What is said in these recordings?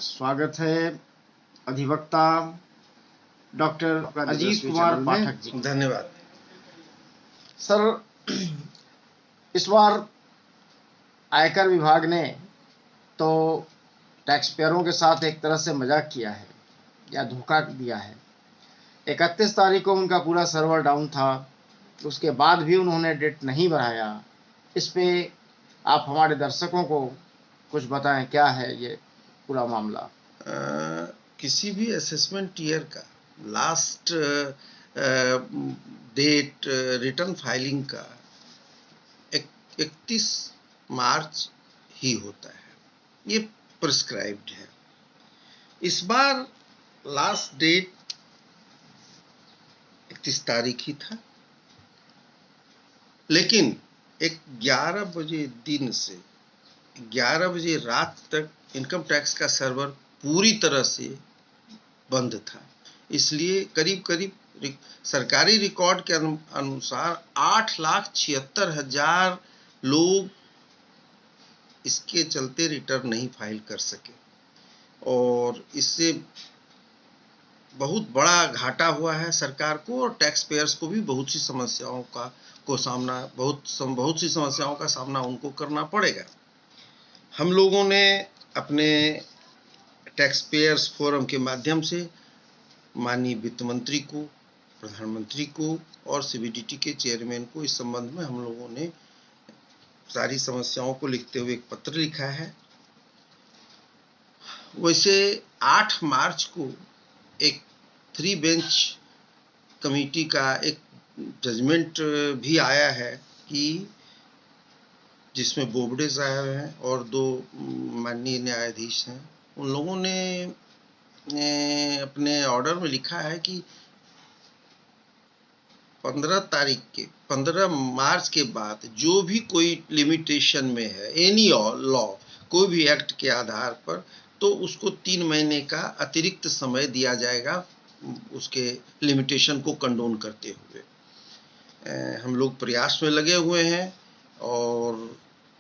स्वागत है अधिवक्ता डॉक्टर अजीत कुमार पाठक जी। धन्यवाद सर, इस बार आयकर विभाग ने तो टैक्स पेयरों के साथ एक तरह से मजाक किया है या धोखा दिया है। 31 तारीख को उनका पूरा सर्वर डाउन था, उसके बाद भी उन्होंने डेट नहीं बढ़ाया। इस पे आप हमारे दर्शकों को कुछ बताएं, क्या है ये पूरा मामला? किसी भी असेसमेंट ईयर का लास्ट डेट रिटर्न फाइलिंग का 31 मार्च ही होता है, ये प्रिस्क्राइब्ड है। इस बार लास्ट डेट 31 तारीख ही था, लेकिन 11 बजे दिन से 11 बजे रात तक इनकम टैक्स का सर्वर पूरी तरह से बंद था। इसलिए करीब करीब सरकारी रिकॉर्ड के अनुसार 8,76,000 लोग इसके चलते रिटर्न नहीं फाइल कर सके और इससे बहुत बड़ा घाटा हुआ है सरकार को और टैक्स पेयर्स को भी। बहुत सी समस्याओं का सामना उनको करना पड़ेगा। हम लोगों ने अपने टैक्स पेयर्स फोरम के माध्यम से माननीय वित्त मंत्री को, प्रधानमंत्री को और सीबीडीटी के चेयरमैन को इस संबंध में हम लोगों ने सारी समस्याओं को लिखते हुए एक पत्र लिखा है। वैसे 8 मार्च को एक 3 बेंच कमेटी का एक जजमेंट भी आया है कि जिसमें बोबडे साहब हैं और 2 माननीय न्यायाधीश हैं। उन लोगों ने अपने ऑर्डर में लिखा है कि 15 मार्च के बाद जो भी कोई लिमिटेशन में है, एनी लॉ, कोई भी एक्ट के आधार पर, तो उसको 3 महीने का अतिरिक्त समय दिया जाएगा उसके लिमिटेशन को कंडोन करते हुए। हम लोग प्रयास में लगे हुए हैं और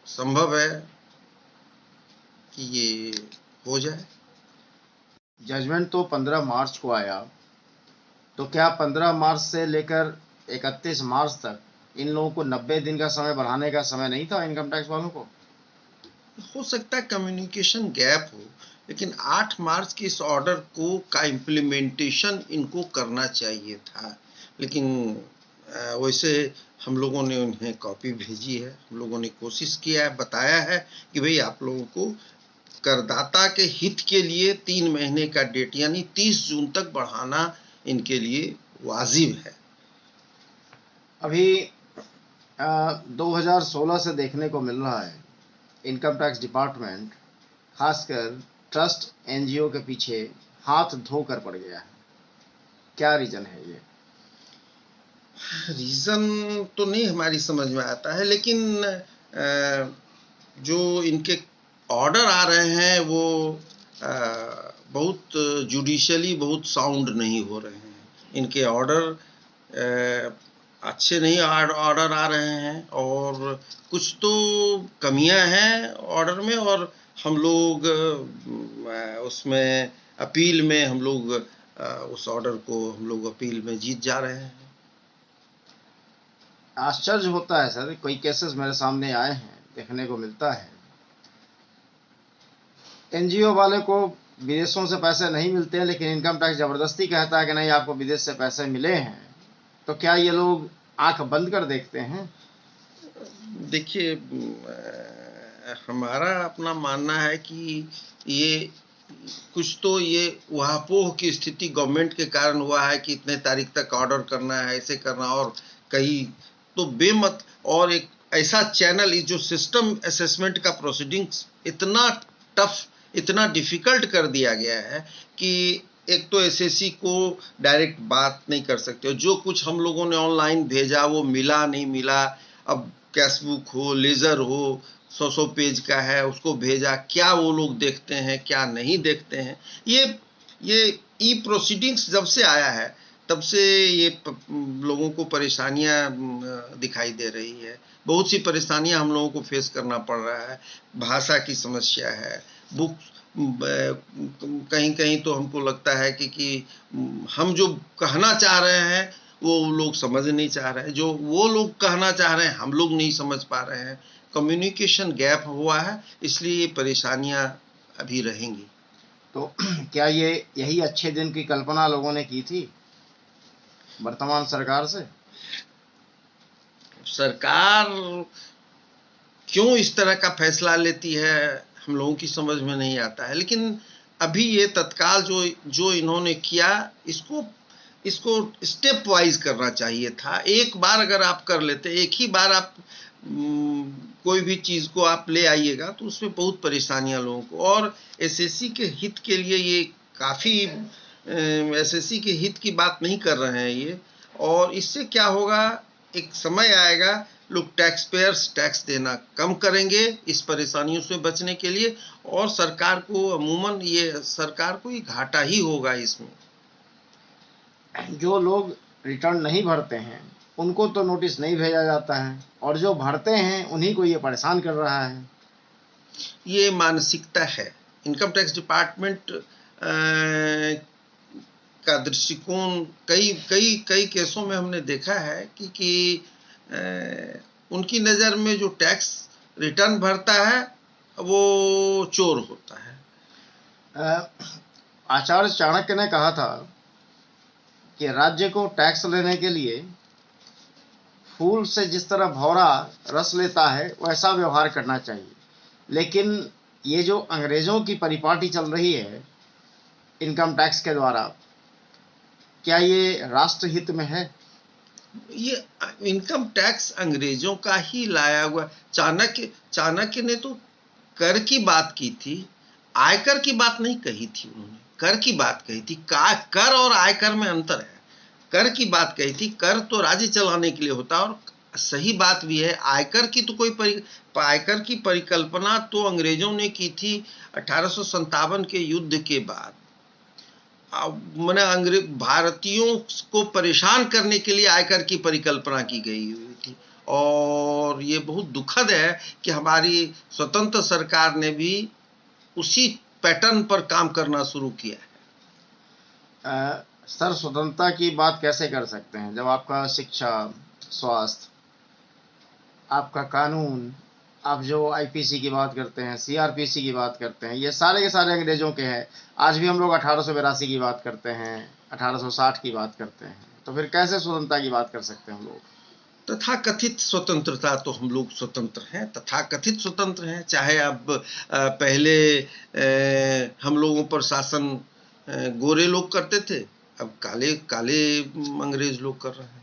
संभव है कि ये हो जाए। जजमेंट तो 15 मार्च को आया, तो क्या 15 मार्च से लेकर 31 मार्च तक इन लोगों को 90 दिन का समय बढ़ाने का समय नहीं था इनकम टैक्स वालों को? हो सकता है कम्युनिकेशन गैप हो, लेकिन 8 मार्च के इस ऑर्डर का इम्प्लीमेंटेशन इनको करना चाहिए था। लेकिन वैसे हम लोगों ने उन्हें कॉपी भेजी है, हम लोगों ने कोशिश किया है, बताया है कि भाई आप लोगों को करदाता के हित के लिए 3 महीने का डेट यानी 30 जून तक बढ़ाना इनके लिए वाजिब है। अभी 2016 से देखने को मिल रहा है इनकम टैक्स डिपार्टमेंट खासकर ट्रस्ट एनजीओ के पीछे हाथ धोकर पड़ गया है। क्या रीजन है ये? रीजन तो नहीं हमारी समझ में आता है, लेकिन जो इनके ऑर्डर आ रहे हैं वो बहुत जुडिशियली बहुत साउंड नहीं हो रहे हैं। इनके ऑर्डर अच्छे नहीं ऑर्डर आ रहे हैं और कुछ तो कमियां हैं ऑर्डर में, और हम लोग उसमें अपील में हम लोग उस ऑर्डर को हम लोग अपील में जीत जा रहे हैं। आश्चर्य होता है सर, कोई केसेस मेरे सामने आए हैं, देखने को मिलता है एनजीओ वाले को विदेशों से पैसे नहीं मिलते हैं, लेकिन इनकम टैक्स जबरदस्ती कहता है कि नहीं आपको विदेश से पैसे मिले हैं। तो क्या ये लोग आंख बंद कर देखते हैं? देखिए, हमारा अपना मानना है कि ये कुछ तो ये उहापोह की स्थिति गवर्नमेंट के कारण हुआ है कि इतने तारीख तक ऑर्डर करना है, ऐसे करना, और कई तो बेमत, और एक ऐसा चैनल जो सिस्टम असेसमेंट का प्रोसीडिंग्स इतना टफ, इतना डिफिकल्ट कर दिया गया है कि एक तो एसएससी को डायरेक्ट बात नहीं कर सकते हो। जो कुछ हम लोगों ने ऑनलाइन भेजा वो मिला नहीं मिला, अब कैशबुक हो, लेजर हो, 100 पेज का है, उसको भेजा, क्या वो लोग देखते हैं क्या नहीं देखते हैं। ये ई प्रोसीडिंग्स जब से आया है तब से ये लोगों को परेशानियां दिखाई दे रही है। बहुत सी परेशानियां हम लोगों को फेस करना पड़ रहा है। भाषा की समस्या है, बुक कहीं कहीं तो हमको लगता है कि हम जो कहना चाह रहे हैं वो लोग समझ नहीं चाह रहे हैं, जो वो लोग कहना चाह रहे हैं हम लोग नहीं समझ पा रहे हैं। कम्युनिकेशन गैप हुआ है, इसलिए ये परेशानियां अभी रहेंगी। तो क्या ये यही अच्छे दिन की कल्पना लोगों ने की थी वर्तमान सरकार से? सरकार क्यों इस तरह का फैसला लेती है हम लोगों की समझ में नहीं आता है, लेकिन अभी ये तत्काल जो इन्होंने किया, इसको स्टेप वाइज करना चाहिए था। एक बार अगर आप कर लेते, एक ही बार आप कोई भी चीज को आप ले आइएगा तो उसमें बहुत परेशानियां लोगों को, और एसएससी के हित के लिए ये काफी, एसएससी के हित की बात नहीं कर रहे हैं ये। और इससे क्या होगा, एक समय आएगा लोग टैक्स पेयर्स टैक्स देना कम करेंगे इस परेशानियों से बचने के लिए, और सरकार को अमूमन ये सरकार को ही घाटा ही होगा इसमें। जो लोग रिटर्न नहीं भरते हैं उनको तो नोटिस नहीं भेजा जाता है, और जो भरते हैं उन्हीं को ये परेशान कर रहा है। ये मानसिकता है। इनकम टैक्स डिपार्टमेंट का दृष्टिकोण कई कई कई केसों में हमने देखा है कि उनकी नज़र में जो टैक्स रिटर्न भरता है वो चोर होता है। आचार्य चाणक्य ने कहा था कि राज्य को टैक्स लेने के लिए फूल से जिस तरह भौरा रस लेता है वैसा व्यवहार करना चाहिए। लेकिन ये जो अंग्रेजों की परिपाटी चल रही है इनकम टैक्स के द्वारा, क्या ये राष्ट्रहित में है? ये इनकम टैक्स अंग्रेजों का ही लाया हुआ। चाणक्य ने तो कर की बात की थी, आयकर की बात नहीं कही थी। उन्होंने कर की बात कही थी। कर और आयकर में अंतर है। कर की बात कही थी, कर तो राज्य चलाने के लिए होता है, और सही बात भी है। आयकर की तो आयकर की परिकल्पना तो अंग्रेजों ने की थी 1857 के युद्ध के बाद। मैंने अंग्रेज भारतीयों को परेशान करने के लिए आयकर की परिकल्पना की गई हुई थी, और ये बहुत दुखद है कि हमारी स्वतंत्र सरकार ने भी उसी पैटर्न पर काम करना शुरू किया है। सर, स्वतंत्रता की बात कैसे कर सकते हैं जब आपका शिक्षा, स्वास्थ्य, आपका कानून, आप जो आईपीसी की बात करते हैं, सीआरपीसी की बात करते हैं, ये सारे के सारे अंग्रेजों के हैं। आज भी हम लोग 1882 की बात करते हैं, 1860 की बात करते हैं, तो फिर कैसे स्वतंत्रता की बात कर सकते हैं हम लोग? तथाकथित स्वतंत्रता तो हम लोग स्वतंत्र हैं, तथाकथित स्वतंत्र हैं। चाहे अब पहले हम लोगों पर शासन गोरे लोग करते थे, अब काले काले अंग्रेज लोग कर रहे हैं।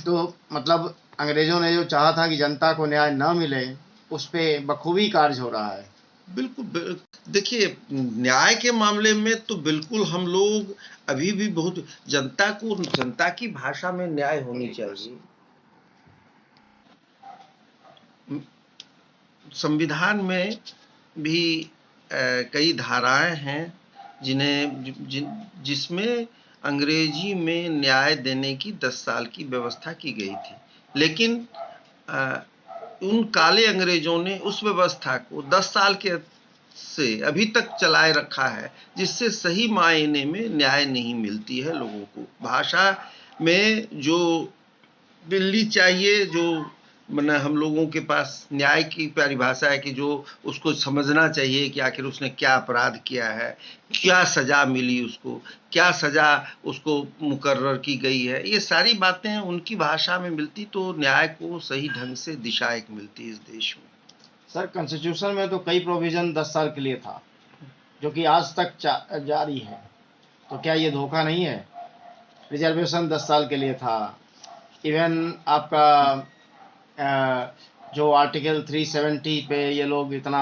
तो मतलब अंग्रेजों ने जो चाहा था कि जनता को न्याय न मिले, उस पे बखूबी कार्य हो रहा है। बिल्कुल। देखिए, न्याय के मामले में तो बिल्कुल हम लोग अभी भी बहुत, जनता की भाषा में न्याय होनी चाहिए। संविधान में भी कई धाराएं हैं जिसमें अंग्रेजी में न्याय देने की 10 साल की व्यवस्था की गई थी, लेकिन उन काले अंग्रेजों ने उस व्यवस्था को 10 साल के से अभी तक चलाए रखा है, जिससे सही मायने में न्याय नहीं मिलती है लोगों को। भाषा में जो मिलनी चाहिए, जो मना हम लोगों के पास न्याय की परिभाषा है कि जो उसको समझना चाहिए कि आखिर उसने क्या अपराध किया है, क्या सजा मिली उसको, क्या सजा उसको मुकर्रर की गई है, ये सारी बातें उनकी भाषा में मिलती तो न्याय को सही ढंग से दिशा एक मिलती इस देश में। सर, कॉन्स्टिट्यूशन में तो कई प्रोविजन 10 साल के लिए था, जो कि आज तक जारी है, तो क्या ये धोखा नहीं है? रिजर्वेशन 10 साल के लिए था। इवन आपका जो आर्टिकल 370 पे ये लोग इतना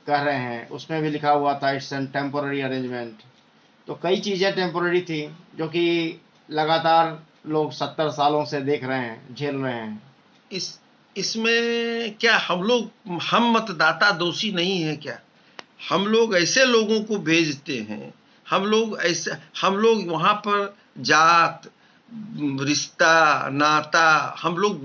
कह रहे हैं, उसमें भी लिखा हुआ था इट्स एन टेम्पोररी अरेंजमेंट। तो कई चीज़ें टेम्पोररी थी जो कि लगातार लोग 70 सालों से देख रहे हैं, झेल रहे हैं। इसमें क्या हम मतदाता दोषी नहीं है क्या? हम लोग ऐसे लोगों को भेजते हैं, हम लोग वहाँ पर जात, रिश्ता, नाता, हम लोग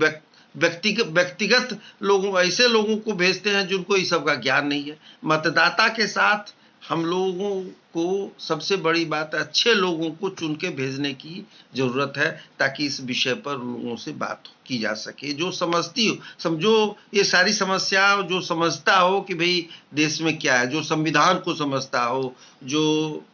व्यक्तिगत लोगों, ऐसे लोगों को भेजते हैं जिनको इस सब का ज्ञान नहीं है। मतदाता के साथ हम लोगों को सबसे बड़ी बात अच्छे लोगों को चुन के भेजने की जरूरत है, ताकि इस विषय पर लोगों से बात की जा सके, जो समझती हो, समझो ये सारी समस्या, जो समझता हो कि भाई देश में क्या है, जो संविधान को समझता हो, जो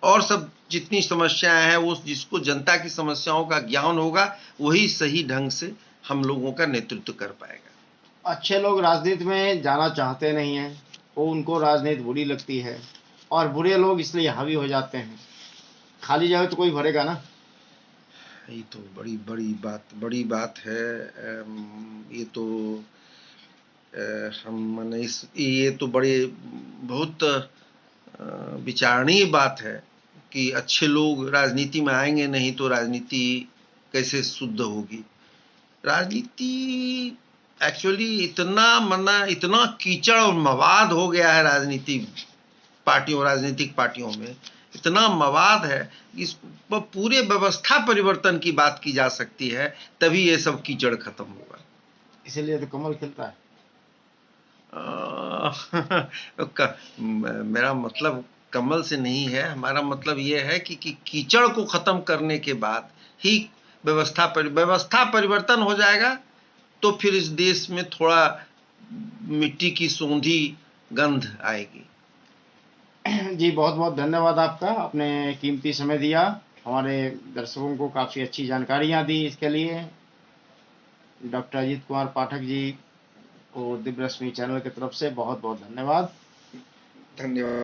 और सब जितनी समस्याएं हैं, वो जिसको जनता की समस्याओं का ज्ञान होगा, वही सही ढंग से हम लोगों का नेतृत्व कर पाएगा। अच्छे लोग राजनीति में जाना चाहते नहीं हैं, वो उनको राजनीति बुरी लगती है, और बुरे लोग इसलिए हावी हो जाते हैं। खाली जगह तो कोई भरेगा ना। ये तो बड़ी बात है। ये तो हम माने ये तो बड़े बहुत विचारणीय बात है कि अच्छे लोग राजनीति में आएंगे नहीं तो राजनीति कैसे शुद्ध होगी। राजनीति एक्चुअली इतना कीचड़ और मवाद हो गया है राजनीतिक पार्टियों में, इतना मवाद है कि इस पूरे व्यवस्था परिवर्तन की बात की जा सकती है, तभी ये सब कीचड़ खत्म होगा। इसीलिए तो कमल खिलता है। मेरा मतलब कमल से नहीं है, हमारा मतलब ये है कि कीचड़ को खत्म करने के बाद ही व्यवस्था परिवर्तन हो जाएगा, तो फिर इस देश में थोड़ा मिट्टी की सौंधी गंध आएगी। जी बहुत बहुत धन्यवाद आपका, आपने कीमती समय दिया, हमारे दर्शकों को काफ़ी अच्छी जानकारियाँ दी। इसके लिए डॉक्टर अजीत कुमार पाठक जी को दिव्य रश्मि चैनल की तरफ से बहुत बहुत धन्यवाद। धन्यवाद।